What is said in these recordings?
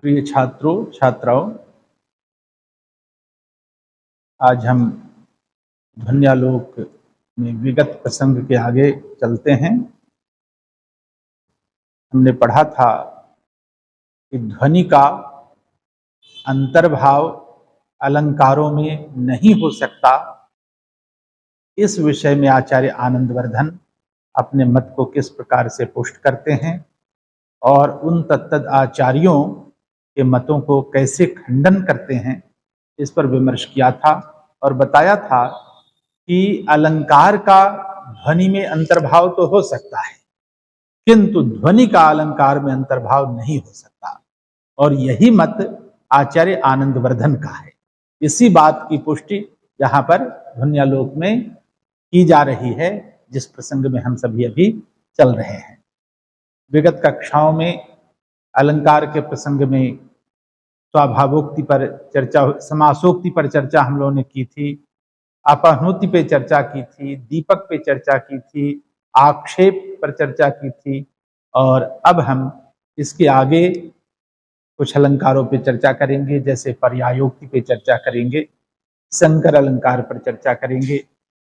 प्रिय छात्रों छात्राओं, आज हम ध्वन्यालोक में विगत प्रसंग के आगे चलते हैं। हमने पढ़ा था कि ध्वनि का अंतर्भाव अलंकारों में नहीं हो सकता। इस विषय में आचार्य आनंदवर्धन अपने मत को किस प्रकार से पुष्ट करते हैं और उन तत्तद आचार्यों के मतों को कैसे खंडन करते हैं, इस पर विमर्श किया था और बताया था कि अलंकार का ध्वनि में अंतर्भाव तो हो सकता है, किंतु ध्वनि का अलंकार में अंतर्भाव नहीं हो सकता। और यही मत आचार्य आनंदवर्धन का है। इसी बात की पुष्टि यहाँ पर ध्वन्यालोक में की जा रही है, जिस प्रसंग में हम सभी अभी चल रहे हैं। विगत कक्षाओं में अलंकार के प्रसंग में स्वाभावोक्ति पर चर्चा, समासोक्ति पर चर्चा हम लोगों ने की थी, अपहनोति पे चर्चा की थी, दीपक पे चर्चा की थी, आक्षेप पर चर्चा की थी, और अब हम इसके आगे कुछ अलंकारों पे चर्चा करेंगे। जैसे पर्यायोक्ति पे चर्चा करेंगे, संकर अलंकार पर चर्चा करेंगे,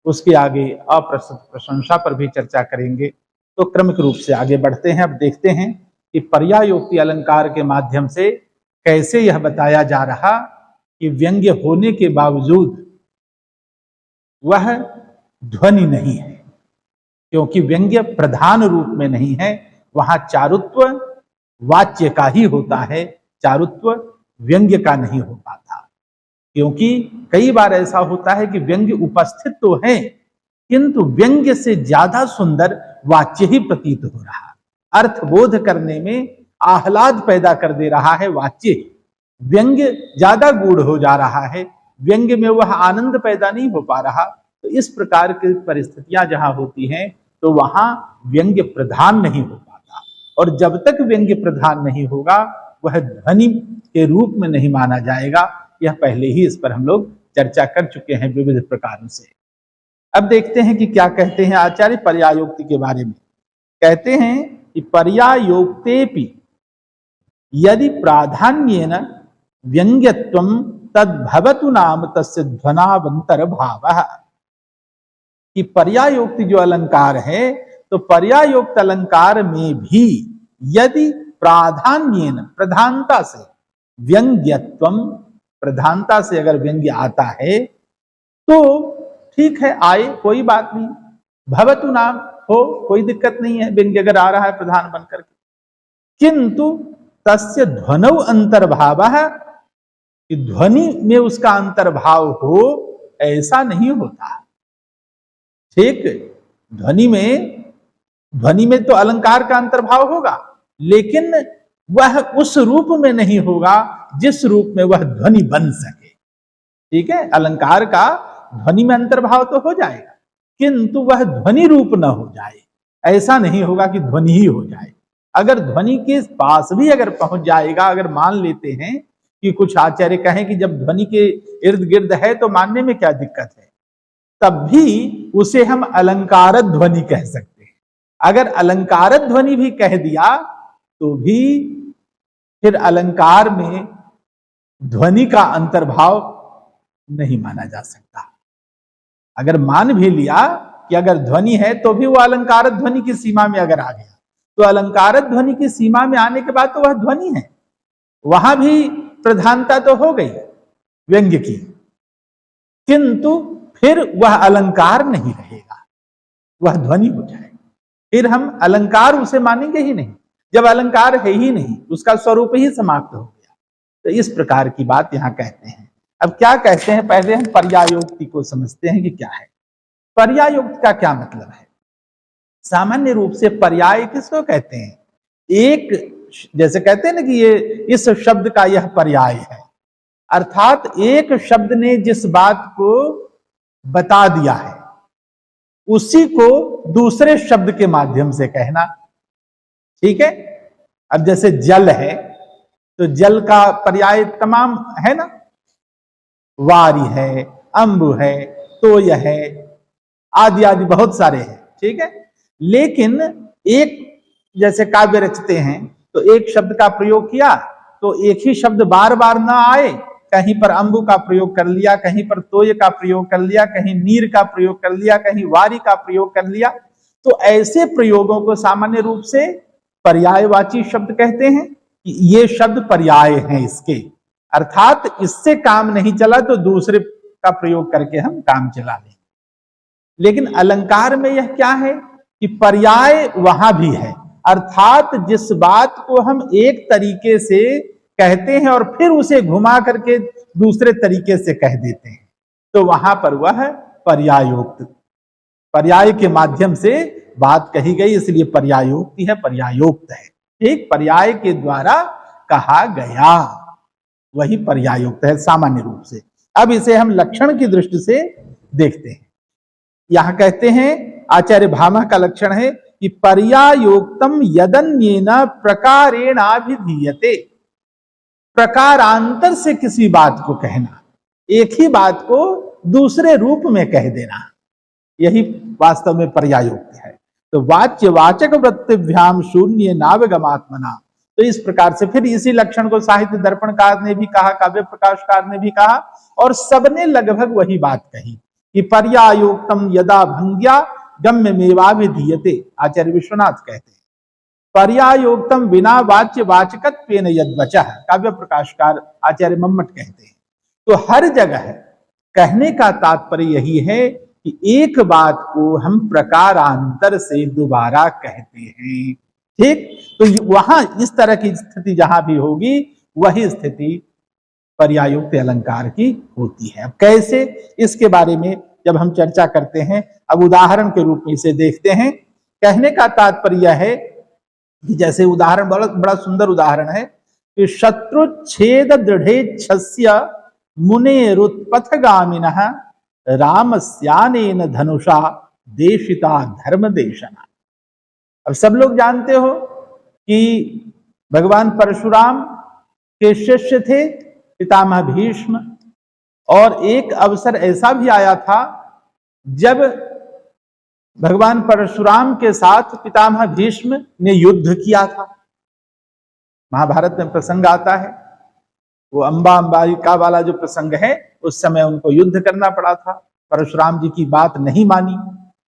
उसके आगे अप्रस्तुत प्रशंसा पर भी चर्चा करेंगे। तो क्रमिक रूप से आगे बढ़ते हैं। अब देखते हैं कि पर्यायोक्ति अलंकार के माध्यम से कैसे यह बताया जा रहा कि व्यंग्य होने के बावजूद वह ध्वनि नहीं है, क्योंकि व्यंग्य प्रधान रूप में नहीं है। वहां चारुत्व वाच्य का ही होता है, चारुत्व व्यंग्य का नहीं हो पाता। क्योंकि कई बार ऐसा होता है कि व्यंग्य उपस्थित तो है, किंतु व्यंग्य से ज्यादा सुंदर वाच्य ही प्रतीत हो रहा, अर्थबोध करने में आह्लाद पैदा कर दे रहा है वाच्य। व्यंग्य ज्यादा गूढ़ हो जा रहा है, व्यंग्य में वह आनंद पैदा नहीं हो पा रहा। तो इस प्रकार की परिस्थितियां जहां होती हैं, तो वहां व्यंग्य प्रधान नहीं हो पाता। और जब तक व्यंग्य प्रधान नहीं होगा, वह ध्वनि के रूप में नहीं माना जाएगा। यह पहले ही इस पर हम लोग चर्चा कर चुके हैं विविध प्रकारों से। अब देखते हैं कि क्या कहते हैं आचार्य पर्यायोक्ति के बारे में। कहते हैं कि पर्यायोक्तेपि यदि प्राधान्येन व्यंग्यत्वं तद्भवतु नाम तस्य ध्वनावंतर भावः। कि पर्यायोक्ति जो अलंकार है, तो पर्यायोक्त अलंकार में भी यदि प्राधान्येन, प्रधानता से, व्यंग्यत्वम, प्रधानता से अगर व्यंग्य आता है तो ठीक है, आए, कोई बात नहीं। भवतु नाम हो, कोई दिक्कत नहीं है, व्यंग्य अगर आ रहा है प्रधान बनकर के। किंतु तस्य ध्वनौ अंतर्भावः, कि ध्वनि में उसका अंतर्भाव हो, ऐसा नहीं होता। ठीक, ध्वनि में तो अलंकार का अंतर्भाव होगा, लेकिन वह उस रूप में नहीं होगा जिस रूप में वह ध्वनि बन सके। ठीक है, अलंकार का ध्वनि में अंतर्भाव तो हो जाएगा, किंतु वह ध्वनि रूप न हो जाए। ऐसा नहीं होगा कि ध्वनि ही हो जाए। अगर ध्वनि के पास भी अगर पहुंच जाएगा, अगर मान लेते हैं कि कुछ आचार्य कहें कि जब ध्वनि के इर्द गिर्द है तो मानने में क्या दिक्कत है, तब भी उसे हम अलंकार ध्वनि कह सकते हैं। अगर अलंकार ध्वनि भी कह दिया तो भी फिर अलंकार में ध्वनि का अंतर्भाव नहीं माना जा सकता। अगर मान भी लिया कि अगर ध्वनि है, तो भी वह अलंकार ध्वनि की सीमा में अगर आ गया, तो अलंकार ध्वनि की सीमा में आने के बाद तो वह ध्वनि है। वहां भी प्रधानता तो हो गई व्यंग्य की, किंतु फिर वह अलंकार नहीं रहेगा, वह ध्वनि हो जाएगा। फिर हम अलंकार उसे मानेंगे ही नहीं, जब अलंकार है ही नहीं, उसका स्वरूप ही समाप्त हो गया। तो इस प्रकार की बात यहां कहते हैं। अब क्या कहते हैं, पहले हम पर्यायोक्ति को समझते हैं कि क्या है। पर्यायोक्ति का क्या मतलब है। सामान्य रूप से पर्याय किसको कहते हैं, एक, जैसे कहते हैं ना कि ये इस शब्द का यह पर्याय है, अर्थात एक शब्द ने जिस बात को बता दिया है, उसी को दूसरे शब्द के माध्यम से कहना। ठीक है, अब जैसे जल है, तो जल का पर्याय तमाम है ना, वारी है, अंबु है, तोय है, आदि आदि बहुत सारे हैं। ठीक है, लेकिन एक, जैसे काव्य रचते हैं तो एक शब्द का प्रयोग किया, तो एक ही शब्द बार बार ना आए, कहीं पर अंबु का प्रयोग कर लिया, कहीं पर तोय का प्रयोग कर लिया, कहीं नीर का प्रयोग कर लिया, कहीं वारी का प्रयोग कर लिया। तो ऐसे प्रयोगों को सामान्य रूप से पर्यायवाची शब्द कहते हैं कि ये शब्द पर्याय हैं इसके, अर्थात इससे काम नहीं चला तो दूसरे का प्रयोग करके हम काम चला लें। लेकिन अलंकार में यह क्या है कि पर्याय वहां भी है, अर्थात जिस बात को हम एक तरीके से कहते हैं और फिर उसे घुमा करके दूसरे तरीके से कह देते हैं, तो वहां पर वह पर्यायोक्त, पर्याय के माध्यम से बात कही गई, इसलिए पर्यायोक्ति है, पर्यायोक्त है। एक पर्याय के द्वारा कहा गया वही पर्यायोक्त है सामान्य रूप से। अब इसे हम लक्षण की दृष्टि से देखते हैं। यहां कहते हैं आचार्य भामह का लक्षण है कि पर्यायोक्तम यदन्येन प्रकारेणाभिधीयते, प्रकारांतर से किसी बात को कहना, एक ही बात को दूसरे रूप में कह देना, यही वास्तव में पर्यायोक्त है। तो वाच्यवाचक वृत्तिभ्याम शून्य नावगमात्मना, तो इस प्रकार से फिर इसी लक्षण को साहित्य दर्पणकार ने भी कहा, काव्य प्रकाशकार ने भी कहा, और सबने लगभग वही बात कही कि पर्यायोक्तम यदा भंग्या गम्य मेवाभिधीयते। आचार्य विश्वनाथ कहते हैं पर्यायोक्तम बिना वाच्य वाचकत्वेन यद्वचः, काव्य प्रकाशकार आचार्य मम्मट कहते हैं। तो हर जगह कहने का तात्पर्य यही है कि एक बात को हम प्रकारांतर से दोबारा कहते हैं, ठीक। तो वहां इस तरह की स्थिति जहां भी होगी वही स्थिति पर्यायोक्त अलंकार की होती है। अब कैसे, इसके बारे में जब हम चर्चा करते हैं, अब उदाहरण के रूप में इसे देखते हैं। कहने का तात्पर्य है कि जैसे उदाहरण, बड़ा सुंदर उदाहरण है कि शत्रु छेद दृढ़ेच्छस्य मुनेरुत्पथगामिनः रामस्यानेन धनुषा देशिता धर्म देशना। अब सब लोग जानते हो कि भगवान परशुराम के शिष्य थे पितामह भीष्म, और एक अवसर ऐसा भी आया था जब भगवान परशुराम के साथ पितामह भीष्म ने युद्ध किया था। महाभारत में प्रसंग आता है, वो अंबालिका वाला जो प्रसंग है, उस समय उनको युद्ध करना पड़ा था। परशुराम जी की बात नहीं मानी,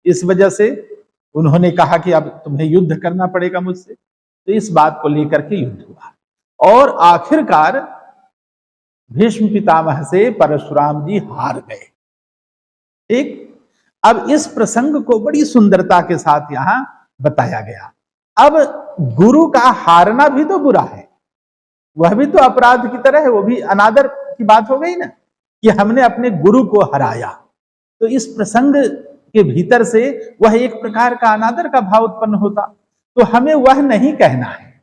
इस वजह से उन्होंने कहा कि अब तुम्हें युद्ध करना पड़ेगा मुझसे। तो इस बात को लेकर के युद्ध हुआ और आखिरकार भीष्म पितामह से परशुराम जी हार गए, ठीक। अब इस प्रसंग को बड़ी सुंदरता के साथ यहां बताया गया। अब गुरु का हारना भी तो बुरा है, वह भी तो अपराध की तरह है, वो भी अनादर की बात हो गई ना कि हमने अपने गुरु को हराया। तो इस प्रसंग के भीतर से वह एक प्रकार का अनादर का भाव उत्पन्न होता, तो हमें वह नहीं कहना है।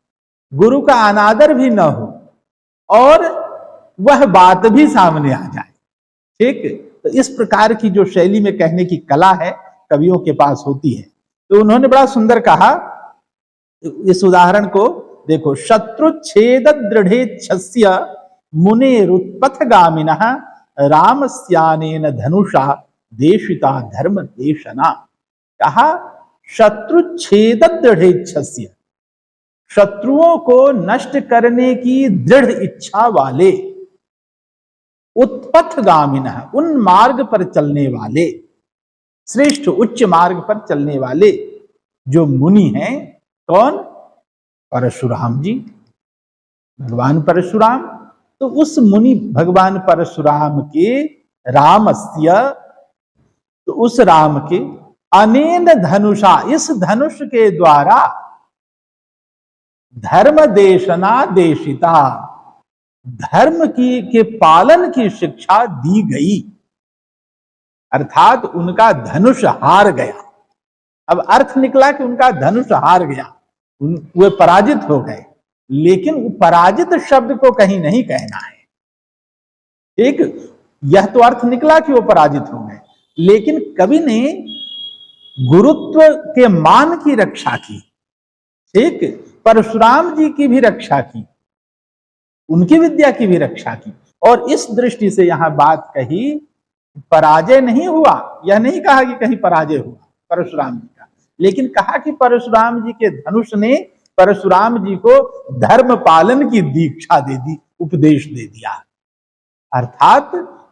गुरु का अनादर भी न हो और वह बात भी सामने आ जाए, ठीक। तो इस प्रकार की जो शैली में कहने की कला है कवियों के पास होती है। तो उन्होंने बड़ा सुंदर कहा, इस उदाहरण को देखो, शत्रु छेद दृढ़ेच्छस्य मुनेरुत्पथगामिनः रामस्यानेन धनुषा देशिता धर्म देशना। कहा शत्रु छेद दृढ़ेच्छस्य, शत्रुओं को नष्ट करने की दृढ़ इच्छा वाले, उत्पथगामिनः उन मार्ग पर चलने वाले, श्रेष्ठ उच्च मार्ग पर चलने वाले जो मुनि हैं, कौन? परशुराम जी, भगवान परशुराम। तो उस मुनि भगवान परशुराम के रामस्य, तो उस राम के अनेन धनुषा, इस धनुष के द्वारा धर्म देशना देशिता, धर्म की के पालन की शिक्षा दी गई, अर्थात उनका धनुष हार गया। अब अर्थ निकला कि उनका धनुष हार गया, वे पराजित हो गए, लेकिन पराजित शब्द को कहीं नहीं कहना है, ठीक। यह तो अर्थ निकला कि वो पराजित हो गए, लेकिन कवि ने गुरुत्व के मान की रक्षा की, ठीक। परशुराम जी की भी रक्षा की, उनकी विद्या की भी रक्षा की, और इस दृष्टि से यहां बात कही, पराजय नहीं हुआ, यह नहीं कहा कि कहीं पराजय हुआ परशुराम जी का, लेकिन कहा कि परशुराम जी के धनुष ने परशुराम जी को धर्म पालन की दीक्षा दे दी, उपदेश दे दिया। अर्थात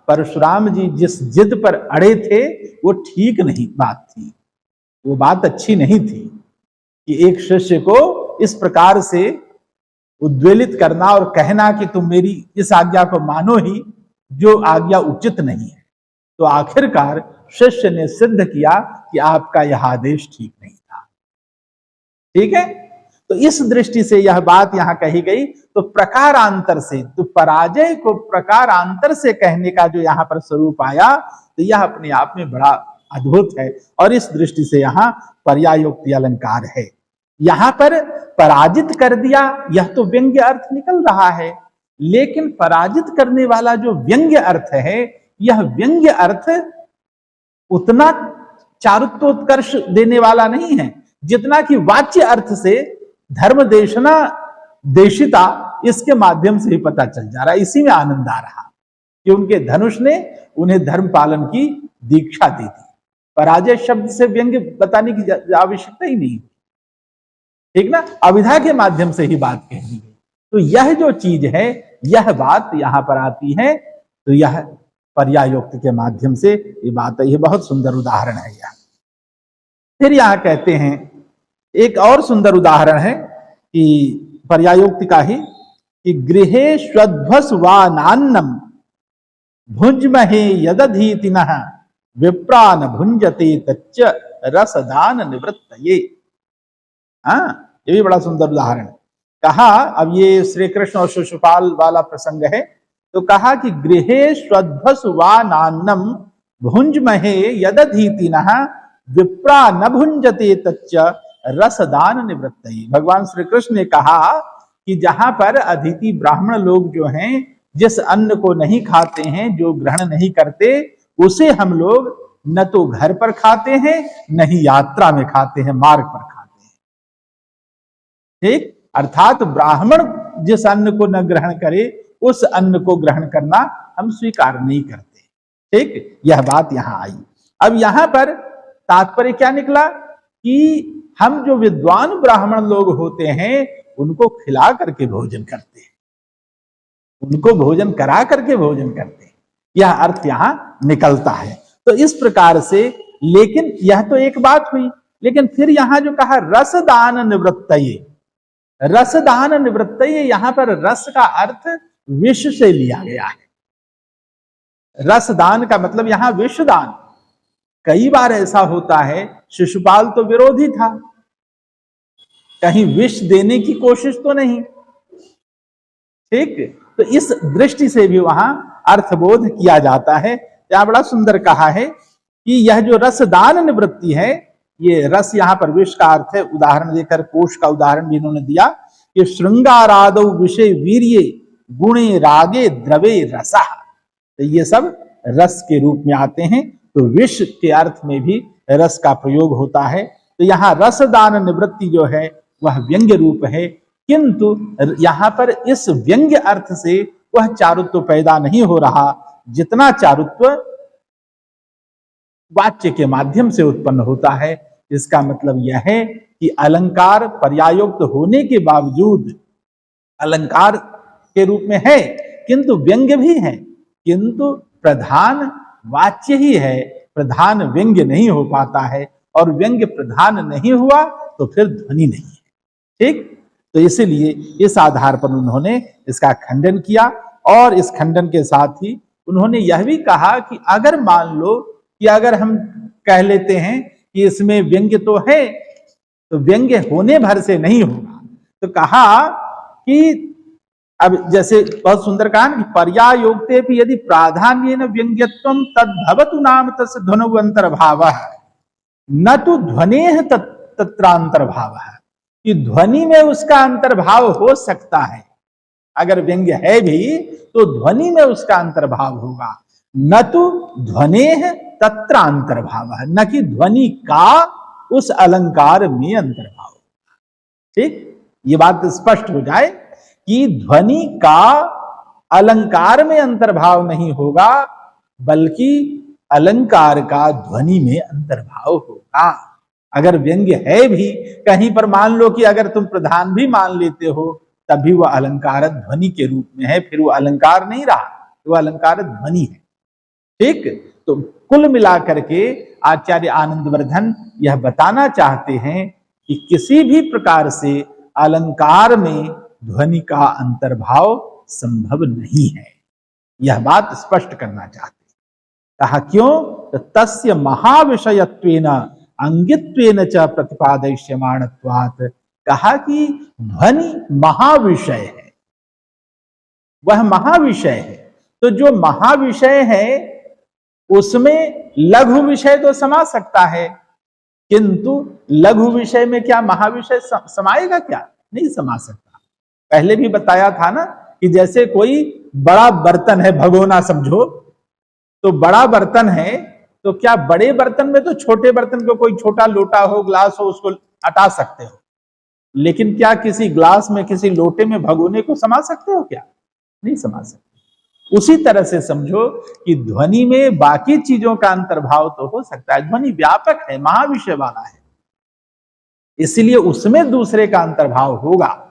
परशुराम जी जिस जिद पर अड़े थे वो ठीक नहीं बात थी, वो बात अच्छी नहीं थी कि एक शिष्य को इस प्रकार से उद्वेलित करना और कहना कि तुम मेरी इस आज्ञा को मानो ही, जो आज्ञा उचित नहीं है। तो आखिरकार शिष्य ने सिद्ध किया कि आपका यह आदेश ठीक नहीं था। ठीक है, तो इस दृष्टि से यह बात यहां कही गई। तो प्रकारांतर से, तो पराजय को प्रकारांतर से कहने का जो यहां पर स्वरूप आया, तो यह अपने आप में बड़ा अद्भुत है। और इस दृष्टि से यहां पर्यायोक्ति अलंकार है। यहां पर पराजित कर दिया, यह तो व्यंग्य अर्थ निकल रहा है, लेकिन पराजित करने वाला जो व्यंग्य अर्थ है, यह व्यंग्य अर्थ उतना चारुत्वोत्कर्ष देने वाला नहीं है जितना कि वाच्य अर्थ से धर्म देशना देशिता इसके माध्यम से ही पता चल जा रहा है। इसी में आनंद आ रहा कि उनके धनुष ने उन्हें धर्म पालन की दीक्षा दी थी। पराजय शब्द से व्यंग्य बताने की आवश्यकता ही नहीं, ठीक ना, अविधा के माध्यम से ही बात कह दी गई। तो यह जो चीज है, यह बात यहां पर आती है, तो यह पर्यायोक्ति के माध्यम से ये बात है। यह बहुत सुंदर उदाहरण है। यह फिर यहां कहते हैं एक और सुंदर उदाहरण है कि पर्यायोक्ति का ही, कि गृहे श्वध्वस्वानान्नम भुंजमहे यदधीतिनः विप्रान भुंजते तच्च रसदान निवृत्तये। ये भी बड़ा सुंदर उदाहरण है। कहा, अब ये श्री कृष्ण और शिशुपाल वाला प्रसंग है, तो कहा कि गृहे श्वध्वस्वानान्नम भुंजमहे यदधीतिनः विप्रा न भुंजते तच्च रसदान निवृत्तये। भगवान श्री कृष्ण ने कहा कि जहां पर अतिथि ब्राह्मण लोग जो हैं, जिस अन्न को नहीं खाते हैं, जो ग्रहण नहीं करते, उसे हम लोग न तो घर पर खाते हैं, न ही यात्रा में खाते हैं, मार्ग पर खाते हैं। ठीक, अर्थात ब्राह्मण जिस अन्न को न ग्रहण करे, उस अन्न को ग्रहण करना हम स्वीकार नहीं करते। ठीक, यह बात यहां आई। अब यहां पर तात्पर्य क्या निकला कि हम जो विद्वान ब्राह्मण लोग होते हैं, उनको खिला करके भोजन करते हैं, उनको भोजन करा करके भोजन करते हैं, यह अर्थ यहां निकलता है। तो इस प्रकार से, लेकिन यह तो एक बात हुई, लेकिन फिर यहां जो कहा रसदान निवृत्तये, रसदान निवृत्तये, यहां पर रस का अर्थ विष से लिया गया है। रसदान का मतलब यहां विषदान। कई बार ऐसा होता है, शिशुपाल तो विरोधी था, कहीं विष देने की कोशिश तो नहीं। ठीक, तो इस दृष्टि से भी वहां अर्थबोध किया जाता है। यहां बड़ा सुंदर कहा है कि यह जो रसदान निवृत्ति है, ये रस यहां पर विष का अर्थ है। उदाहरण देकर कोश का उदाहरण भी इन्होंने दिया कि श्रृंगारादौ विषय वीर्ये गुणे रागे द्रवे रसा। तो ये सब रस के रूप में आते हैं। तो विष के अर्थ में भी रस का प्रयोग होता है। तो यहाँ रसदान निवृत्ति जो है वह व्यंग्य रूप है, किंतु यहां पर इस व्यंग्य अर्थ से वह चारुत्व पैदा नहीं हो रहा, जितना चारुत्व वाच्य के माध्यम से उत्पन्न होता है। इसका मतलब यह है कि अलंकार पर्यायोक्त होने के बावजूद अलंकार के रूप में है, किंतु व्यंग्य भी है, किंतु प्रधान वाच्य ही है, प्रधान व्यंग्य नहीं हो पाता है। और व्यंग्य प्रधान नहीं हुआ तो फिर ध्वनि नहीं है। ठीक, तो इसीलिए इस आधार पर उन्होंने इसका खंडन किया। और इस खंडन के साथ ही उन्होंने यह भी कहा कि अगर मान लो कि अगर हम कह लेते हैं कि इसमें व्यंग्य तो है, तो व्यंग्य होने भर से नहीं होगा। तो कहा कि अब जैसे बहुत सुंदर कहा कि पर्यायोक्ते भी यदि प्राधान्येन व्यंग्यत्वं तद्भवतु नाम तस्य ध्वनौ अंतर्भावः न तो ध्वनेः तत्रांतर्भावः, कि ध्वनि में उसका अंतर्भाव हो सकता है। अगर व्यंग्य है भी तो ध्वनि में उसका अंतर्भाव होगा, न तो ध्वनेः तत्रांतर्भावः, न कि ध्वनि का उस अलंकार में अंतर्भाव होगा। ठीक, ये बात स्पष्ट हो जाए कि ध्वनि का अलंकार में अंतर्भाव नहीं होगा, बल्कि अलंकार का ध्वनि में अंतर्भाव होगा। अगर व्यंग्य है भी कहीं पर, मान लो कि अगर तुम प्रधान भी मान लेते हो, तभी वह अलंकार ध्वनि के रूप में है, फिर वो अलंकार नहीं रहा, वो अलंकार ध्वनि है। ठीक, तो कुल मिलाकर के आचार्य आनंदवर्धन यह बताना चाहते हैं कि किसी भी प्रकार से अलंकार में ध्वनि का अंतर्भाव संभव नहीं है, यह बात स्पष्ट करना चाहते हैं। कहा क्यों? तो तस्य महाविषयत्वेन अंगित्वेन च प्रतिपादयिष्यमाणत्वात्, कहा कि ध्वनि महाविषय है, वह महाविषय है। तो जो महाविषय है उसमें लघु विषय तो समा सकता है, किंतु लघु विषय में क्या महाविषय समाएगा? क्या नहीं समा सकता। पहले भी बताया था ना कि जैसे कोई बड़ा बर्तन है, भगोना समझो, तो बड़ा बर्तन है, तो क्या बड़े बर्तन में तो छोटे बर्तन को, कोई छोटा लोटा हो, ग्लास हो, उसको हटा सकते हो, लेकिन क्या किसी ग्लास में, किसी लोटे में भगोने को समा सकते हो? क्या नहीं समा सकते। उसी तरह से समझो कि ध्वनि में बाकी चीजों का अंतर्भाव तो हो सकता है, ध्वनि व्यापक है, महाविषय वाला है, इसलिए उसमें दूसरे का अंतर्भाव होगा,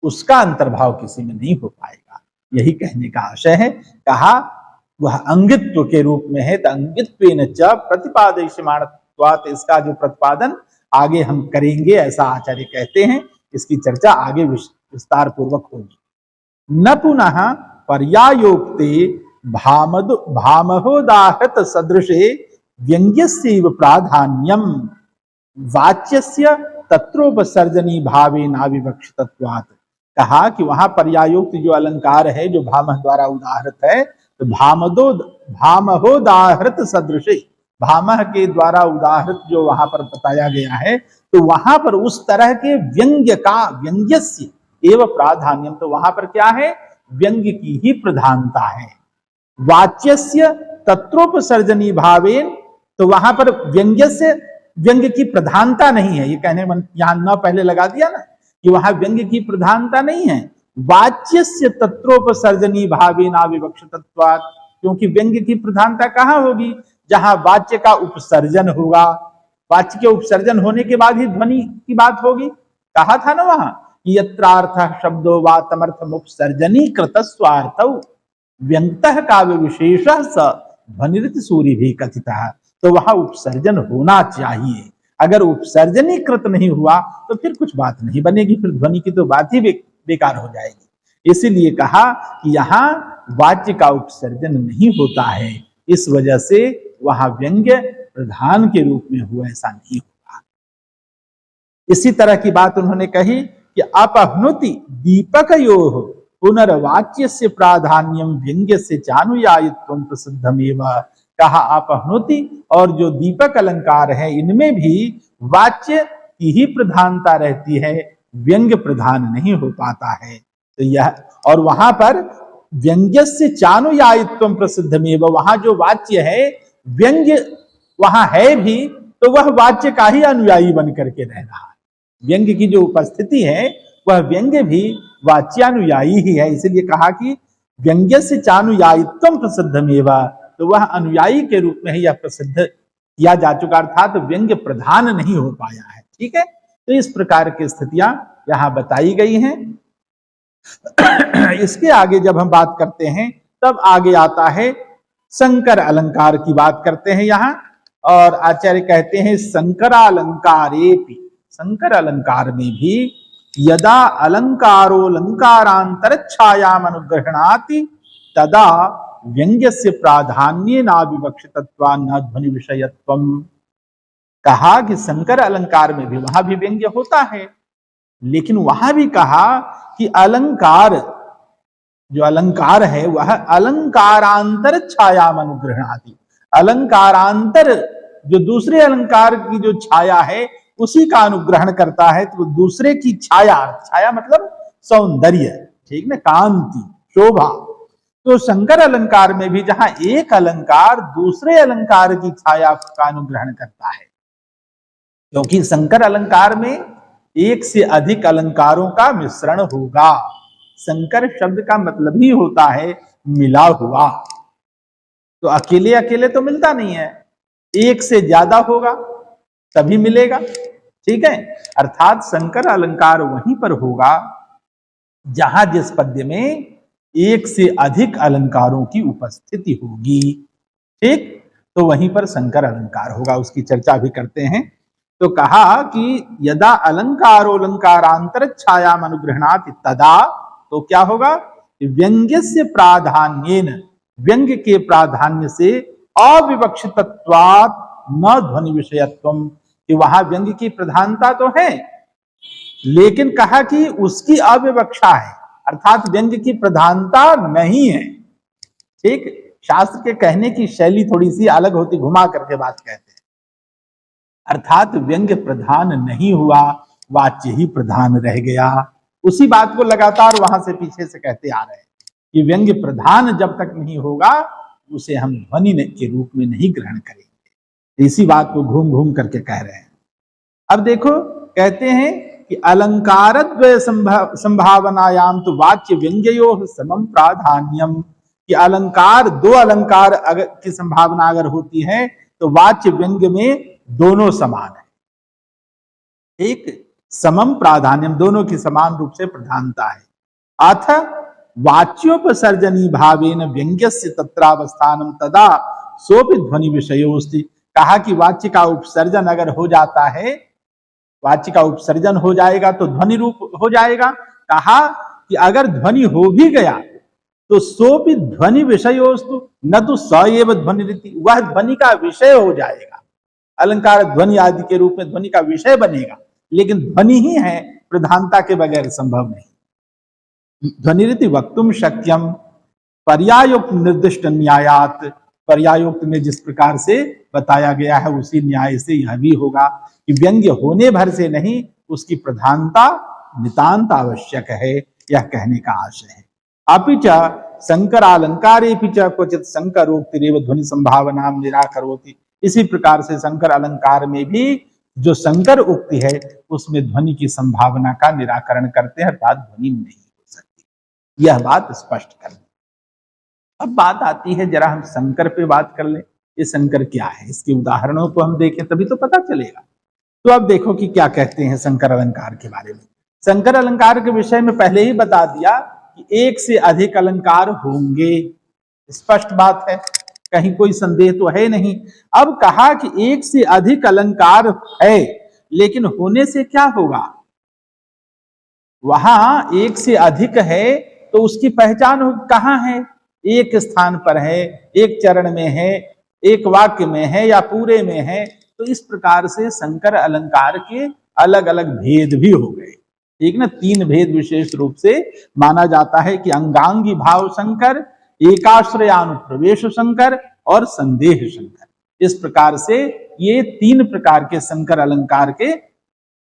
उसका अंतर्भाव किसी में नहीं हो पाएगा, यही कहने का आशय है। कहा वह अंगित्व के रूप में है, तो अंगित्वेन च प्रतिपादयिष्यमाणत्वात्, इसका जो प्रतिपादन आगे हम करेंगे ऐसा आचार्य कहते हैं, इसकी चर्चा आगे विस्तार पूर्वक होगी। न पुनः पर्यायोक्ते भामहोदाहृत सदृशे व्यंग्यस्यैव प्राधान्यम वाच्यस्य तत्रोपसर्जनी भावेनाविवक्षितत्वात्। कहा कि वहां पर्यायोक्त जो अलंकार है, जो भामह द्वारा उदाहृत है, तो भामहोदाहृत सदृशे, भामह के द्वारा उदाहृत जो वहां पर बताया गया है, तो वहां पर उस तरह के व्यंग्य का, व्यंग्यस्य एवं प्राधान्यम, तो वहां पर क्या है? व्यंग्य की ही प्रधानता है। वाच्यस्य तत्रोपसर्जनी भावेन, तो वहां पर व्यंग्य से, व्यंग्य की प्रधानता नहीं है, ये कहने में यहां न पहले लगा दिया ना कि वहां व्यंग्य की प्रधानता नहीं है। वाच्यस्य तत्रोपसर्जनी भावेनाविवक्षितत्वात्, क्योंकि व्यंग्य की प्रधानता कहां होगी? जहां वाच्य का उपसर्जन होगा, वाच्य के उपसर्जन होने के बाद ही ध्वनि की बात होगी। कहा था ना वहां यत्रार्थ शब्दो वा तमर्थमुपसर्जनी कृतस्वार्थौ व्यंग्यतः काव्य विशेषः स ध्वनिरिति सूरि भी कथितः। तो वहां उपसर्जन होना चाहिए, अगर उपसर्जनी कृत नहीं हुआ तो फिर कुछ बात नहीं बनेगी, फिर ध्वनि की तो बात ही बेकार हो जाएगी। इसीलिए कहा कि यहाँ वाच्य का उपसर्जन नहीं होता है, इस वजह से वहां व्यंग्य प्रधान के रूप में हुआ, ऐसा नहीं होगा। इसी तरह की बात उन्होंने कही कि अपहनुति दीपकयोः पुनर्वाच्यस्य प्राधान्यम व्यंग्यस्य चानुयायित्वं प्रसिद्धमेव। कहा अपहनुति और जो दीपक अलंकार है, इनमें भी वाच्य की ही प्रधानता रहती है, व्यंग्य प्रधान नहीं हो पाता है। तो यह, और वहां पर व्यंग्यस्य चानुयायित्वं प्रसिद्धमेव, वहां जो वाच्य है, व्यंग्य वहां है भी, तो वह वाच्य का ही अनुयायी बन करके रह रहा है। व्यंग्य की जो उपस्थिति है, वह व्यंग्य भी वाच्यानुयायी ही है। इसलिए कहा कि व्यंग्यस्य चानुयायित्वं प्रसिद्धमेव, तो वह अनुयायी के रूप में ही यह प्रसिद्ध किया जा चुका, अर्थात व्यंग्य प्रधान नहीं हो पाया है। ठीक है, तो इस प्रकार की स्थितियां यहां बताई गई हैं। इसके आगे जब हम बात करते हैं, तब आगे आता है संकर अलंकार की बात करते हैं यहां, और आचार्य कहते हैं संकरालंकारेपि, संकर अलंकार में भी यदा अलंकारो अलंकारांतर छायाम अनुग्रहणाति तदा व्यंग्यस्य प्राधान्येनाविवक्षितत्वान् न ध्वनि विषयत्वम्। कहा कि संकर अलंकार में भी, वहां भी व्यंग्य होता है, लेकिन वहां भी कहा कि अलंकार, जो अलंकार है वह अलंकारांतर छायाम अनुग्रहणाति, अलंकारांतर जो दूसरे अलंकार की जो छाया है उसी का अनुग्रहण करता है। तो दूसरे की छाया, छाया मतलब सौंदर्य, ठीक ना, कांति, शोभा। तो संकर अलंकार में भी जहां एक अलंकार दूसरे अलंकार की छाया का अनुग्रहण करता है, क्योंकि संकर अलंकार में एक से अधिक अलंकारों का मिश्रण होगा। संकर शब्द का मतलब ही होता है मिला हुआ, तो अकेले अकेले तो मिलता नहीं है, एक से ज्यादा होगा, तभी मिलेगा। ठीक है, अर्थात संकर अलंकार वहीं पर होगा जहां जिस पद्य में एक से अधिक अलंकारों की उपस्थिति होगी। ठीक, तो वहीं पर संकर अलंकार होगा। उसकी चर्चा भी करते हैं। तो कहा कि यदा अलंकारोलंकारांतर छायाम अनुगृहणाति तदा, तो क्या होगा, व्यंग्यस्य प्राधान्येन, व्यंग्य के प्राधान्य से अविवक्षितत्वात् न ध्वनि विषयत्वम, कि वहां व्यंग्य की प्रधानता तो है लेकिन कहा कि उसकी अविवक्षा है, अर्थात व्यंग्य की प्रधानता नहीं है। ठीक, शास्त्र के कहने की शैली थोड़ी सी अलग होती, घुमा करके बात कहते हैं। अर्थात व्यंग्य प्रधान नहीं हुआ, वाच्य ही प्रधान रह गया। उसी बात को लगातार वहां से पीछे से कहते आ रहे हैं कि व्यंग्य प्रधान जब तक नहीं होगा उसे हम ध्वनि के रूप में नहीं ग्रहण करेंगे। इसी बात को घूम घूम करके कह रहे हैं। अब देखो, कहते हैं कि अलंकारद्वय संभावनायाम तो वाच्य व्यंग्ययोः समम प्राधान्यम, कि अलंकार, दो अलंकार अगर की संभावना अगर होती है तो वाच्य व्यंग्य में दोनों समान है। एक समम प्राधान्यम, दोनों की समान रूप से प्रधानता है। अथ वाच्योपसर्जनी भावेन व्यंग्यस्य तत्रावस्थानम तदा सोपि ध्वनि विषयोस्ति, कहा कि वाच्य का उपसर्जन अगर हो जाता है, वाच्य का उपसर्जन हो जाएगा तो ध्वनि रूप हो जाएगा। कहा कि अगर ध्वनि हो भी गया तो सोपि ध्वनि विषयोस्तु न तो स एव ध्वनि रीति, वह ध्वनि का विषय हो जाएगा। अलंकार ध्वनि आदि के रूप में ध्वनि का विषय बनेगा, लेकिन ध्वनि ही है, प्रधानता के बगैर संभव नहीं। ध्वनि रीति वक्तुम शक्यम पर्यायोक्त निर्दिष्ट न्यायात, पर्यायोक्त में जिस प्रकार से बताया गया है उसी न्याय से यह भी होगा कि व्यंग्य होने भर से नहीं, उसकी प्रधानता नितांत आवश्यक है, यह कहने का आशय है। अपिच संकरालंकारेपि च क्वचित संकरोक्तिरेव ध्वनि संभावना निराकरोति, इसी प्रकार से संकर अलंकार में भी जो संकर उक्ति है उसमें ध्वनि की संभावना का निराकरण करते हैं, अर्थात ध्वनि नहीं हो सकती। यह बात स्पष्ट कर ली। अब बात आती है, जरा हम संकर पे बात कर ले। ये संकर क्या है, इसके उदाहरणों को हम देखें तभी तो पता चलेगा। तो अब देखो कि क्या कहते हैं संकर अलंकार के बारे में। संकर अलंकार के विषय में पहले ही बता दिया कि एक से अधिक अलंकार होंगे, स्पष्ट बात है, कहीं कोई संदेह तो है नहीं। अब कहा कि एक से अधिक अलंकार है, लेकिन होने से क्या होगा, वहां एक से अधिक है तो उसकी पहचान कहां है, एक स्थान पर है, एक चरण में है, एक वाक्य में है या पूरे में है। तो इस प्रकार से संकर अलंकार के अलग अलग भेद भी हो गए। ठीक ना, तीन भेद विशेष रूप से माना जाता है कि अंगांगी भाव संकर, एकाश्रयानुप्रवेश संकर और संदेह संकर। इस प्रकार से ये तीन प्रकार के संकर अलंकार के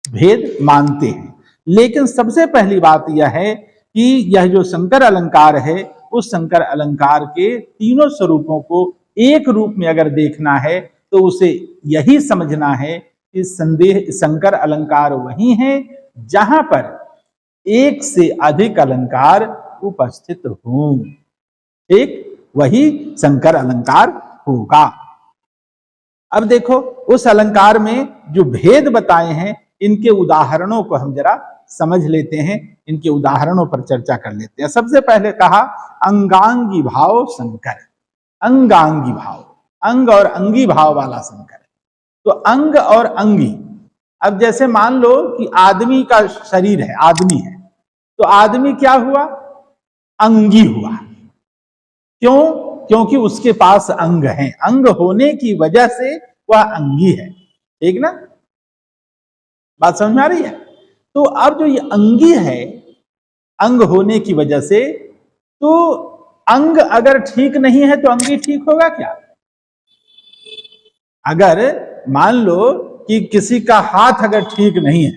भेद मानते हैं। लेकिन सबसे पहली बात यह है कि यह जो संकर अलंकार है उस संकर अलंकार के तीनों स्वरूपों को एक रूप में अगर देखना है तो उसे यही समझना है कि संकर अलंकार वही है जहां पर एक से अधिक अलंकार उपस्थित हों, एक वही संकर अलंकार होगा। अब देखो, उस अलंकार में जो भेद बताए हैं इनके उदाहरणों को हम जरा समझ लेते हैं, इनके उदाहरणों पर चर्चा कर लेते हैं। सबसे पहले कहा अंगांगी भाव संकर। अंगांगी भाव, अंग और अंगी भाव वाला संकर। तो अंग और अंगी, अब जैसे मान लो कि आदमी का शरीर है, आदमी है, तो आदमी क्या हुआ, अंगी हुआ। क्यों? क्योंकि उसके पास अंग है, अंग होने की वजह से वह अंगी है। ठीक ना, बात समझ में आ रही है? तो अब जो ये अंगी है, अंग होने की वजह से, तो अंग अगर ठीक नहीं है तो अंगी ठीक होगा क्या? अगर मान लो कि किसी का हाथ अगर ठीक नहीं है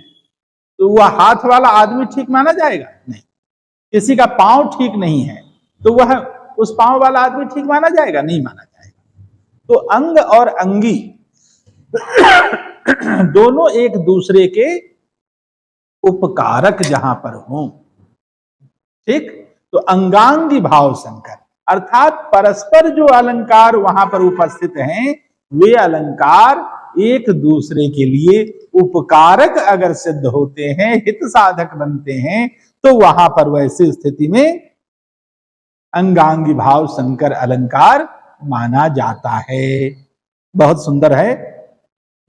तो वह हाथ वाला आदमी ठीक माना जाएगा? नहीं। किसी का पांव ठीक नहीं है तो वह उस पांव वाला आदमी ठीक माना जाएगा? नहीं माना जाएगा। तो अंग और अंगी दोनों एक दूसरे के उपकारक जहां पर हों, ठीक, तो अंगांगी भाव संकर, अर्थात परस्पर जो अलंकार वहां पर उपस्थित हैं वे अलंकार एक दूसरे के लिए उपकारक अगर सिद्ध होते हैं, हित साधक बनते हैं, तो वहां पर वैसी स्थिति में अंगांगी भाव संकर अलंकार माना जाता है। बहुत सुंदर है।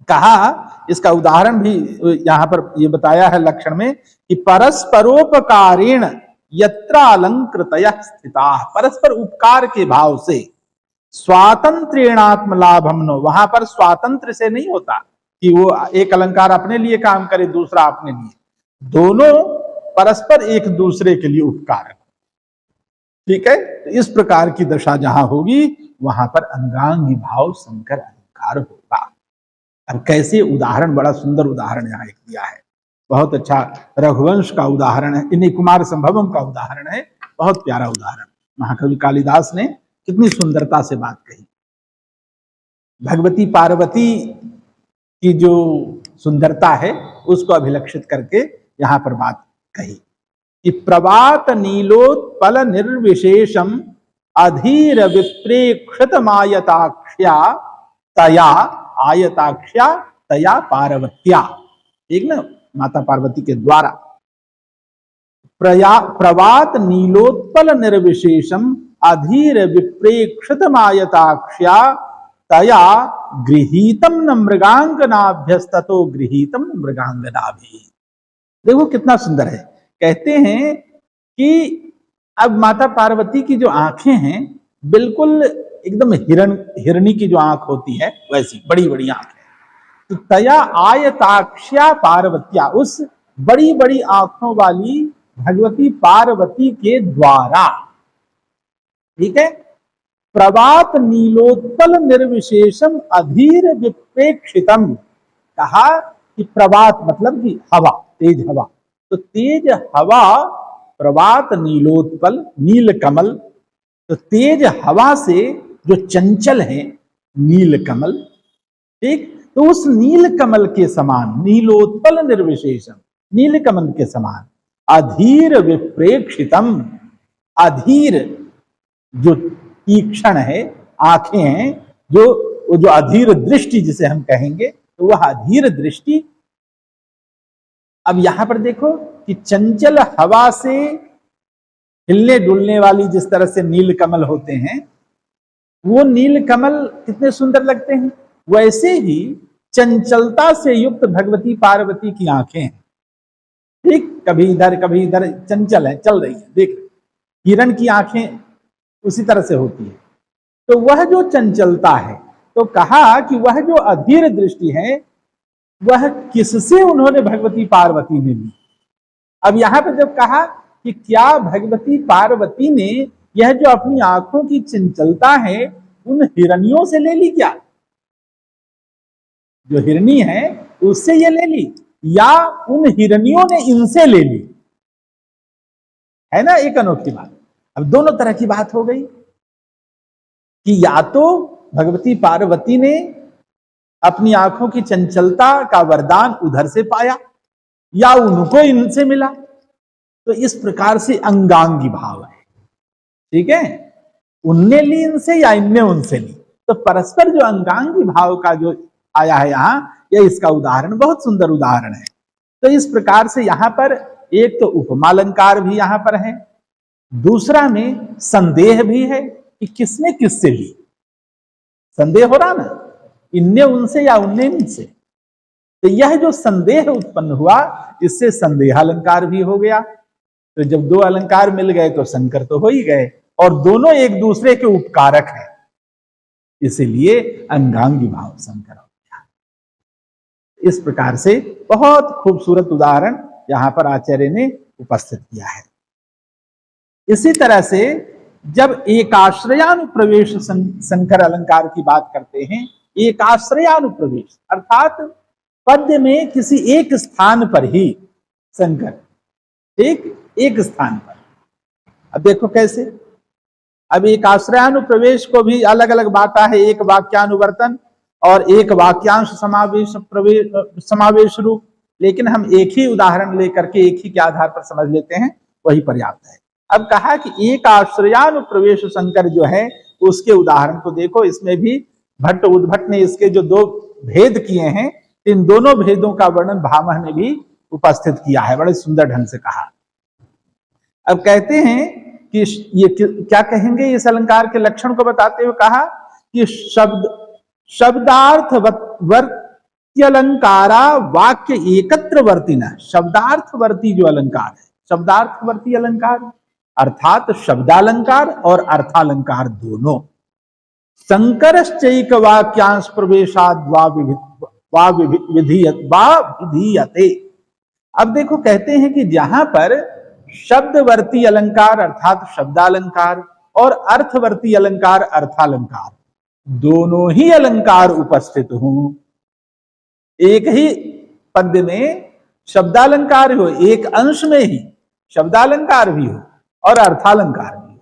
कहा, इसका उदाहरण भी यहां पर ये बताया है लक्षण में कि परस्परोपकारेण यत्र अलंकृतयः स्थिताः, परस्पर उपकार के भाव से स्वातंत्र्यणात्म लाभम्नो, वहां पर स्वातंत्र से नहीं होता कि वो एक अलंकार अपने लिए काम करे दूसरा अपने लिए, दोनों परस्पर एक दूसरे के लिए उपकारक। ठीक है, तो इस प्रकार की दशा जहां होगी वहां पर अंगांगी भाव संकर अलंकार होगा। अब कैसे उदाहरण, बड़ा सुंदर उदाहरण यहां एक दिया है, बहुत अच्छा रघुवंश का उदाहरण है, इन्हीं कुमार संभवम का उदाहरण है, बहुत प्यारा उदाहरण। महाकवि कालिदास ने कितनी सुंदरता से बात कही। भगवती पार्वती की जो सुंदरता है उसको अभिलक्षित करके यहां पर बात कही कि प्रवात नीलोत्पल निर्विशेषम अधीर विप्रेक्षित मायताक्ष्या तया आयताक्ष्या तया पार्वत्या, एक ना माता पार्वती के द्वारा प्रवात नीलोत्पल निर्विशेषम अधीर विप्रेक्षित मायताक्ष्या तया गृहीतम न मृगांगनाभ्यस्ततो गृहीतम न मृगांगनाभि। देखो कितना सुंदर है। कहते हैं कि अब माता पार्वती की जो आंखें हैं बिल्कुल एकदम हिरणी की जो आंख होती है वैसी बड़ी बड़ी आंखें, तो तया आयताक्ष्या पार्वत्या, उस बड़ी बड़ी आंखों वाली भगवती पार्वती के द्वारा, ठीक है, प्रवात नीलोत्पल निर्विशेषम अधीर विप्रेक्षितम, कहा कि प्रवात मतलब कि हवा, तेज हवा, तो तेज हवा प्रवात नीलोत्पल, नील कमल, तो तेज हवा से जो चंचल है नील कमल, ठीक, तो उस नील कमल के समान, नीलोत्पल निर्विशेषम, नील कमल के समान, अधीर विप्रेक्षितम, अधीर जो तीक्ष्ण है, आंखें हैं, जो अधीर दृष्टि जिसे हम कहेंगे, तो वह अधीर दृष्टि। अब यहां पर देखो कि चंचल हवा से हिलने डुलने वाली जिस तरह से नील कमल होते हैं, वो नील कमल कितने सुंदर लगते हैं, वैसे ही चंचलता से युक्त भगवती पार्वती की आंखें हैं, ठीक, कभी इधर चंचल है, चल रही है, देख, हिरण की आंखें उसी तरह से होती है। तो वह जो चंचलता है, तो कहा कि वह जो अधीर दृष्टि है वह किससे उन्होंने भगवती पार्वती ने ली। अब यहां पर जब कहा कि क्या भगवती पार्वती ने यह जो अपनी आंखों की चंचलता है उन हिरनियों से ले ली, क्या जो हिरनी है उससे ये ले ली, या उन हिरनियों ने इनसे ले ली, है ना एक अनोखी बात। अब दोनों तरह की बात हो गई कि या तो भगवती पार्वती ने अपनी आंखों की चंचलता का वरदान उधर से पाया या उनको इनसे मिला, तो इस प्रकार से अंगांगी भाव है, ठीक है, उनने ली इनसे या इनने उनसे ली, तो परस्पर जो अंगांगी भाव का जो आया है यहां, यह इसका उदाहरण बहुत सुंदर उदाहरण है। तो इस प्रकार से यहां पर एक तो उपमालंकार भी यहां पर है, दूसरा में संदेह भी है कि किसने किससे ली, संदेह हो रहा ना, इनने उनसे या उनने इनसे, तो यह जो संदेह उत्पन्न हुआ इससे संदेह अलंकार भी हो गया। तो जब दो अलंकार मिल गए तो संकर तो हो ही गए, और दोनों एक दूसरे के उपकारक हैं, इसीलिए अंगांगी भाव संकर हो गया। इस प्रकार से बहुत खूबसूरत उदाहरण यहां पर आचार्य ने उपस्थित किया है। इसी तरह से जब एकाश्रयानुप्रवेश संकर अलंकार की बात करते हैं, एकाश्रयानुप्रवेश अर्थात पद्य में किसी एक स्थान पर ही संकर, एक स्थान पर। अब देखो कैसे, अब एकाश्रयानुप्रवेश को भी अलग अलग बांटा है, एक वाक्यानुवर्तन और एक वाक्यांश समावेश रूप, लेकिन हम एक ही उदाहरण लेकर के एक ही के आधार पर समझ लेते हैं, वही पर्याप्त है। अब कहा कि एक आश्रयानुप्रवेश संकर जो है उसके उदाहरण को देखो, इसमें भी भट्ट उद्भट ने इसके जो दो भेद किए हैं, इन दोनों भेदों का वर्णन भामह ने भी उपस्थित किया है, बड़े सुंदर ढंग से कहा। अब कहते हैं कि ये क्या कहेंगे, इस अलंकार के लक्षण को बताते हुए कहा कि शब्दार्थ अलंकारा वाक्य एकत्र वर्तिना। शब्दार्थवर्ती जो अलंकार है, शब्दार्थवर्ती अलंकार अर्थात शब्दालंकार और अर्थालंकार दोनों, संकरश्चैक वाक्यांश प्रवेशाद वा विधीयते। अब देखो कहते हैं कि जहां पर शब्दवर्ती अलंकार अर्थात शब्दालंकार और अर्थवर्ती अलंकार अर्थालंकार दोनों ही अलंकार उपस्थित हों, एक ही पद में शब्दालंकार हो, एक अंश में ही शब्दालंकार भी हो और अर्थालंकार भी हो,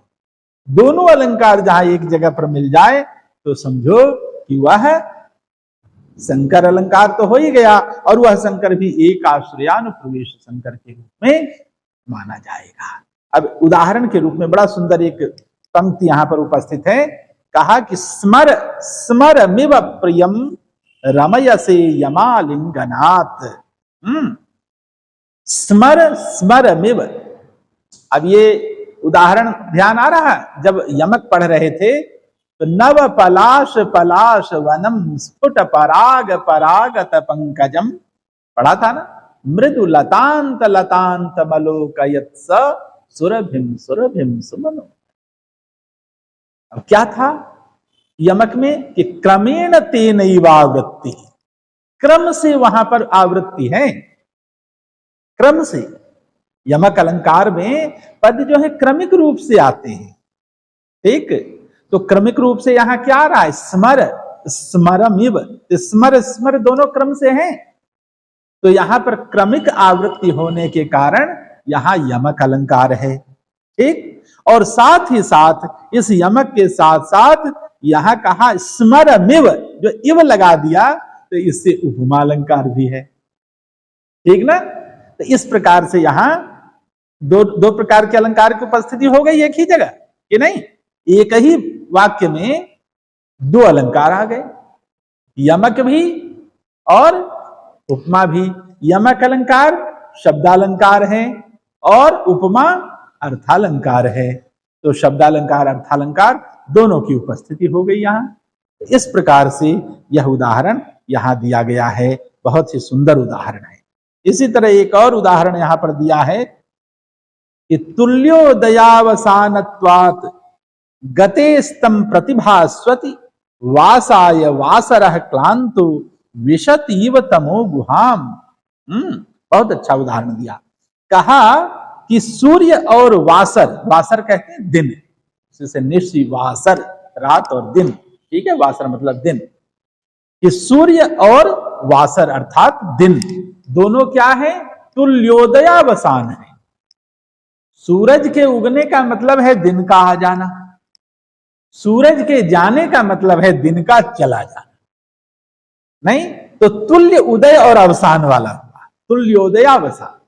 दोनों अलंकार जहां एक जगह पर मिल जाए तो समझो कि वह संकर अलंकार तो हो ही गया, और वह संकर भी एक आश्रयानुप्रवेश संकर के रूप में माना जाएगा। अब उदाहरण के रूप में बड़ा सुंदर एक पंक्ति यहां पर उपस्थित है, कहा कि स्मर स्मरमिव प्रियम रमयसे यमालिंगनात्। स्मर स्मरमिव। अब ये उदाहरण ध्यान आ रहा है, जब यमक पढ़ रहे थे तो नव पलाश पलाश वनम स्फुट पराग परागत पंकजम पढ़ा था ना, मृदु लतांत लतांत मलोकयत स सुरभिम सुरभिम सुमनो। अब क्या था यमक में कि क्रमेण तेनैवावृत्ति, क्रम से वहां पर आवृत्ति है, क्रम से। यमक अलंकार में पद जो है क्रमिक रूप से आते हैं, ठीक, तो क्रमिक रूप से यहां क्या आ रहा है, स्मर स्मरमिव, स्मर स्मर दोनों क्रम से हैं, तो यहां पर क्रमिक आवृत्ति होने के कारण यहां यमक अलंकार है, ठीक। और साथ ही साथ इस यमक के साथ साथ यहां कहा स्मरमिव, जो इव लगा दिया तो इससे उपमा अलंकार भी है, ठीक ना। तो इस प्रकार से यहां दो प्रकार के अलंकार की उपस्थिति हो गई एक ही जगह, कि नहीं, एक ही वाक्य में दो अलंकार आ गए, यमक भी और उपमा भी। यमक अलंकार शब्दालंकार है और उपमा अर्थालंकार है, तो शब्दालंकार अर्थालंकार दोनों की उपस्थिति हो गई यहां। इस प्रकार से यह उदाहरण यहां दिया गया है, बहुत ही सुंदर उदाहरण है। इसी तरह एक और उदाहरण यहां पर दिया है कि तुल्योदयावसानत्वात् गतेस्तम प्रतिभास्वति वासाय वासरः क्लांतो विशतीव तमो गुहाम। बहुत अच्छा उदाहरण दिया, कहा कि सूर्य और वासर, वासर कहते हैं दिन, जैसे निशि वासर रात और दिन, ठीक है, वासर मतलब दिन, कि सूर्य और वासर अर्थात दिन दोनों क्या है, तुल्योदयावसान है। सूरज के उगने का मतलब है दिन का आ जाना, सूरज के जाने का मतलब है दिन का चला जाना, नहीं तो तुल्य उदय और अवसान वाला हुआ, तुल्योदयावसान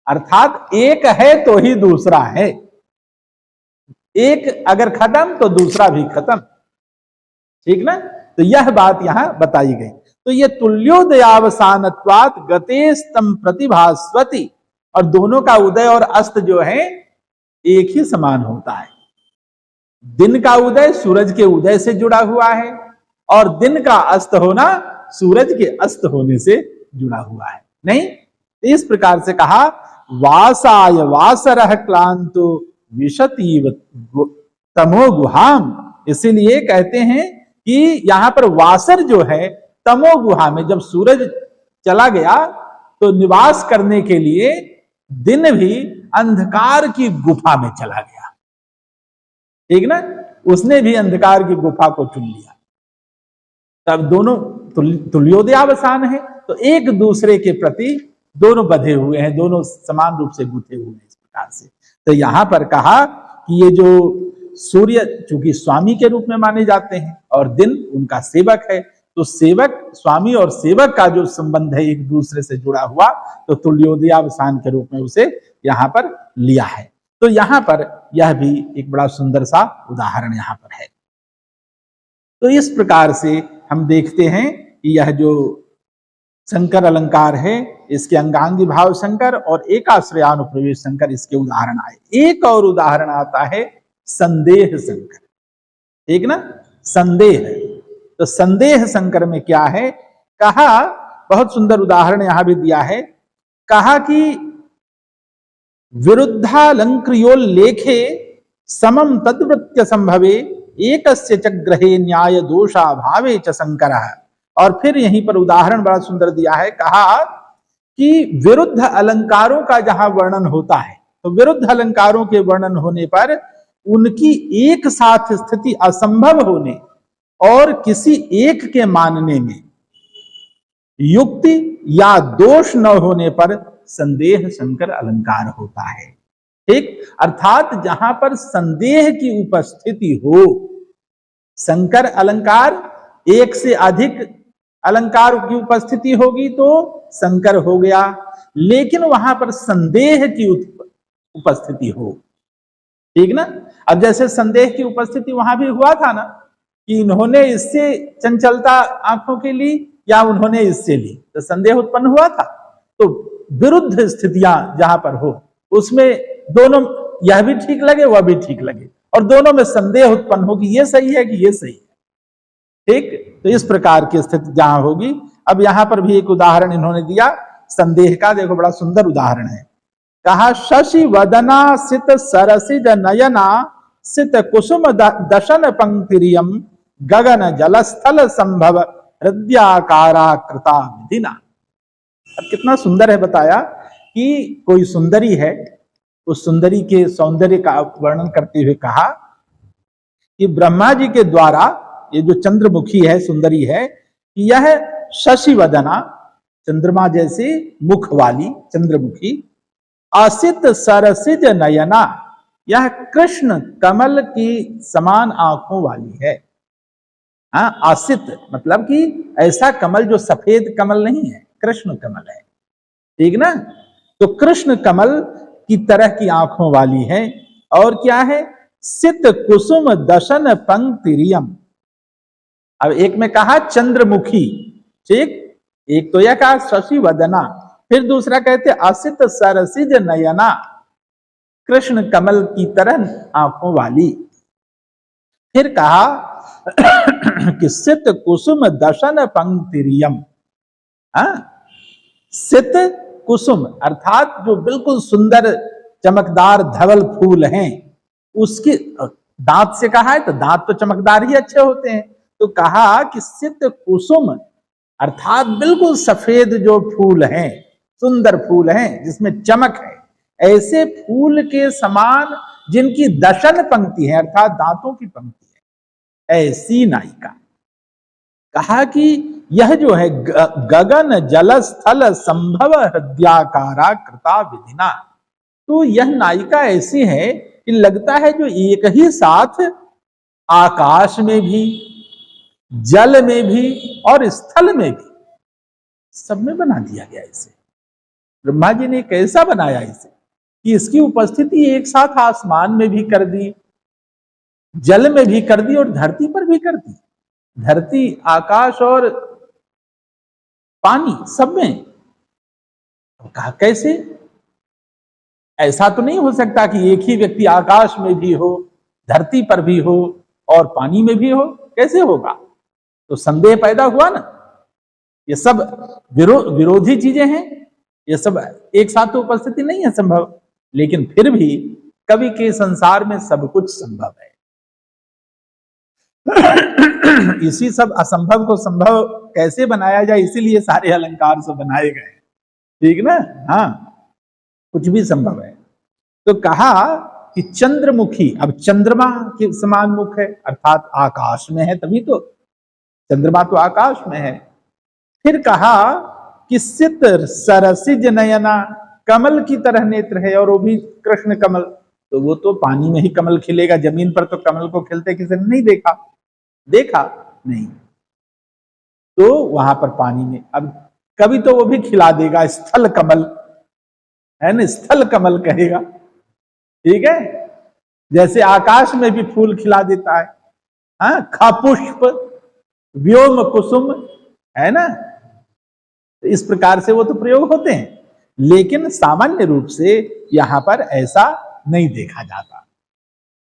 अर्थात एक है तो ही दूसरा है, एक अगर खत्म तो दूसरा भी खत्म, ठीक ना। तो यह बात यहां बताई गई। तो ये तुल्योदयावसानत्वात् गतेस्तम प्रतिभास्वति, और दोनों का उदय और अस्त जो है एक ही समान होता है। दिन का उदय सूरज के उदय से जुड़ा हुआ है और दिन का अस्त होना सूरज के अस्त होने से जुड़ा हुआ है, नहीं। इस प्रकार से कहा वासाय वासरः क्लांतो विशतीव तमो गुहाम। इसीलिए कहते हैं कि यहां पर वासर जो है तमो गुहा में, जब सूरज चला गया तो निवास करने के लिए दिन भी अंधकार की गुफा में चला गया, ठीक ना, उसने भी अंधकार की गुफा को चुन लिया। तब दोनों तुल्योदयावसान है, तो एक दूसरे के प्रति दोनों बंधे हुए हैं, दोनों समान रूप से गुथे हुए हैं, इस प्रकार से। तो यहां पर कहा कि ये जो सूर्य चूंकि स्वामी के रूप में माने जाते हैं और दिन उनका सेवक है, तो सेवक, स्वामी और सेवक का जो संबंध है एक दूसरे से जुड़ा हुआ, तो तुल्योदयावसान के रूप में उसे यहां पर लिया है। तो यहां पर यह भी एक बड़ा सुंदर सा उदाहरण यहां पर है। तो इस प्रकार से हम देखते हैं कि यह जो शंकर अलंकार है इसके अंगांगी भाव शंकर और एकाश्रयानुप्रवेश शंकर इसके उदाहरण आए। एक और उदाहरण आता है संदेह शंकर, ठीक ना, संदेह। तो संदेह शंकर में क्या है, कहा, बहुत सुंदर उदाहरण यहां भी दिया है, कहा कि विरुद्धालंकृयोल्लेखे समम तद्वृत्य संभवे एकस्य च ग्रहे न्याय दोषा भावे च शंकरः। और फिर यहीं पर उदाहरण बड़ा सुंदर दिया है, कहा कि विरुद्ध अलंकारों का जहां वर्णन होता है तो विरुद्ध अलंकारों के वर्णन होने पर उनकी एक साथ स्थिति असंभव होने और किसी एक के मानने में युक्ति या दोष न होने पर संदेह शंकर अलंकार होता है। ठीक, अर्थात जहां पर संदेह की उपस्थिति हो, शंकर अलंकार एक से अधिक अलंकार की उपस्थिति होगी तो शंकर हो गया, लेकिन वहां पर संदेह की उपस्थिति हो, ठीक ना। अब जैसे संदेह की उपस्थिति वहां भी हुआ था ना कि इन्होंने इससे चंचलता आंखों की ली या उन्होंने इससे ली, तो संदेह उत्पन्न हुआ था। तो विरुद्ध स्थितियां जहां पर हो उसमें दोनों, यह भी ठीक लगे वह भी ठीक लगे, और दोनों में संदेह उत्पन्न हो कि ये सही है कि ये सही है, ठीक। तो इस प्रकार की स्थिति जहां होगी। अब यहां पर भी एक उदाहरण इन्होंने दिया संदेह का, देखो बड़ा सुंदर उदाहरण है। कहा शशि वदना सित सरसिज नयना सित कुसुम दशन पंक्तिरियम गगन जलस्थल संभव हृदयाकारा कृता विधिना। अब कितना सुंदर है, बताया कि कोई सुंदरी है, उस सुंदरी के सौंदर्य का वर्णन करते हुए कहा कि ब्रह्मा जी के द्वारा ये जो चंद्रमुखी है, सुंदरी है, यह शशि वदना, चंद्रमा जैसे मुख वाली चंद्रमुखी, असित सरसिज नयना, यह कृष्ण कमल की समान आंखों वाली है। हाँ, असित मतलब कि ऐसा कमल जो सफेद कमल नहीं है, कृष्ण कमल है, ठीक ना। तो कृष्ण कमल की तरह की आंखों वाली है। और क्या है, सित कुसुम दशन पंक्तिरियम। अब एक में कहा चंद्रमुखी, ठीक, एक तो यह कहा शशि वदना, फिर दूसरा कहते असित सरसिज नयना, कृष्ण कमल की तरह आंखों वाली। फिर कहा कि सित कुसुम दशन पंक्तिरियम। सित कुसुम अर्थात जो बिल्कुल सुंदर चमकदार धवल फूल हैं, उसकी दांत से कहा है तो दांत तो चमकदार ही अच्छे होते हैं, तो कहा कि सित कुसुम अर्थात बिल्कुल सफेद जो फूल हैं, सुंदर फूल हैं जिसमें चमक है, ऐसे फूल के समान जिनकी दशन पंक्ति है अर्थात दांतों की पंक्ति है, ऐसी नायिका। कहा कि यह जो है गगन जल स्थल संभव हृदयाकारा कृता विधिना, तो यह नायिका ऐसी है कि लगता है जो एक ही साथ आकाश में भी, जल में भी और स्थल में भी, सब में बना दिया गया इसे। ब्रह्मा जी ने कैसा बनाया इसे कि इसकी उपस्थिति एक साथ आसमान में भी कर दी, जल में भी कर दी और धरती पर भी कर दी। धरती, आकाश और पानी सब में। कहा कैसे, ऐसा तो नहीं हो सकता कि एक ही व्यक्ति आकाश में भी हो, धरती पर भी हो और पानी में भी हो, कैसे होगा। तो संदेह पैदा हुआ ना। ये सब विरोधी चीजें हैं, ये सब एक साथ तो उपस्थिति नहीं है संभव, लेकिन फिर भी कवि के संसार में सब कुछ संभव है। इसी सब असंभव को संभव कैसे बनाया जाए, इसीलिए सारे अलंकार से बनाए गए, ठीक ना। हाँ, कुछ भी संभव है। तो कहा कि चंद्रमुखी, अब चंद्रमा के समान मुख है अर्थात आकाश में है, तभी तो चंद्रमा तो आकाश में है। फिर कहा कि सित सरसिज नयना, कमल की तरह नेत्र है, और वो भी कृष्ण कमल, तो वो तो पानी में ही कमल खिलेगा, जमीन पर तो कमल को खिलते किसी ने नहीं देखा नहीं, तो वहां पर पानी में, अब कभी तो वो भी खिला देगा, स्थल कमल है ना, स्थल कमल कहेगा, ठीक है। जैसे आकाश में भी फूल खिला देता है, हाँ, खापुष्प, व्योम कुसुम, है ना। तो इस प्रकार से वो तो प्रयोग होते हैं, लेकिन सामान्य रूप से यहां पर ऐसा नहीं देखा जाता।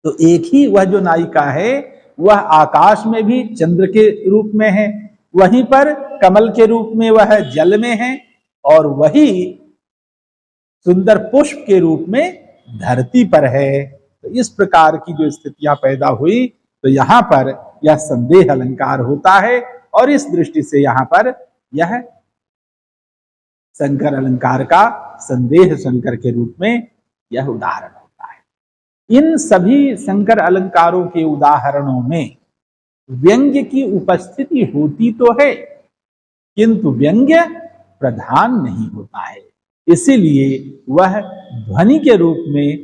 तो एक ही वह जो नायिका है वह आकाश में भी चंद्र के रूप में है, वहीं पर कमल के रूप में वह जल में है, और वही सुंदर पुष्प के रूप में धरती पर है। तो इस प्रकार की जो स्थितियां पैदा हुई, तो यहां पर यह संदेह अलंकार होता है, और इस दृष्टि से यहां पर यह शंकर अलंकार का संदेह शंकर के रूप में यह उदाहरण होता है। इन सभी शंकर अलंकारों के उदाहरणों में व्यंग्य की उपस्थिति होती तो है, किंतु व्यंग्य प्रधान नहीं होता है, इसीलिए वह ध्वनि के रूप में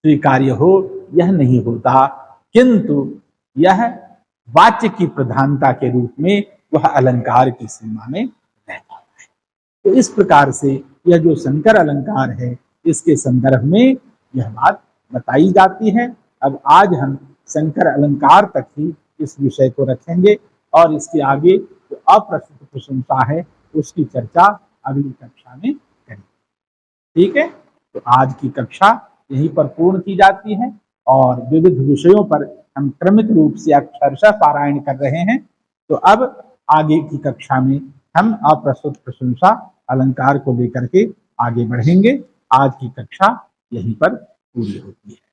स्वीकार्य हो यह नहीं होता, किंतु यह वाच्य की प्रधानता के रूप में वह अलंकार की सीमा में रहता है। तो इस प्रकार से यह जो शंकर अलंकार है इसके संदर्भ में यह बात बताई जाती है। अब आज हम शंकर अलंकार तक ही इस विषय को रखेंगे, और इसके आगे जो अप्रसिद्ध प्रशंसा है उसकी चर्चा अगली कक्षा में करेंगे। ठीक है, तो आज की कक्षा यहीं पर पूर्ण की जाती है, और विविध विषयों पर हम क्रमिक रूप से अक्षरशः पारायण कर रहे हैं। तो अब आगे की कक्षा में हम अप्रस्तुत प्रशंसा अलंकार को लेकर के आगे बढ़ेंगे। आज की कक्षा यहीं पर पूरी होती है।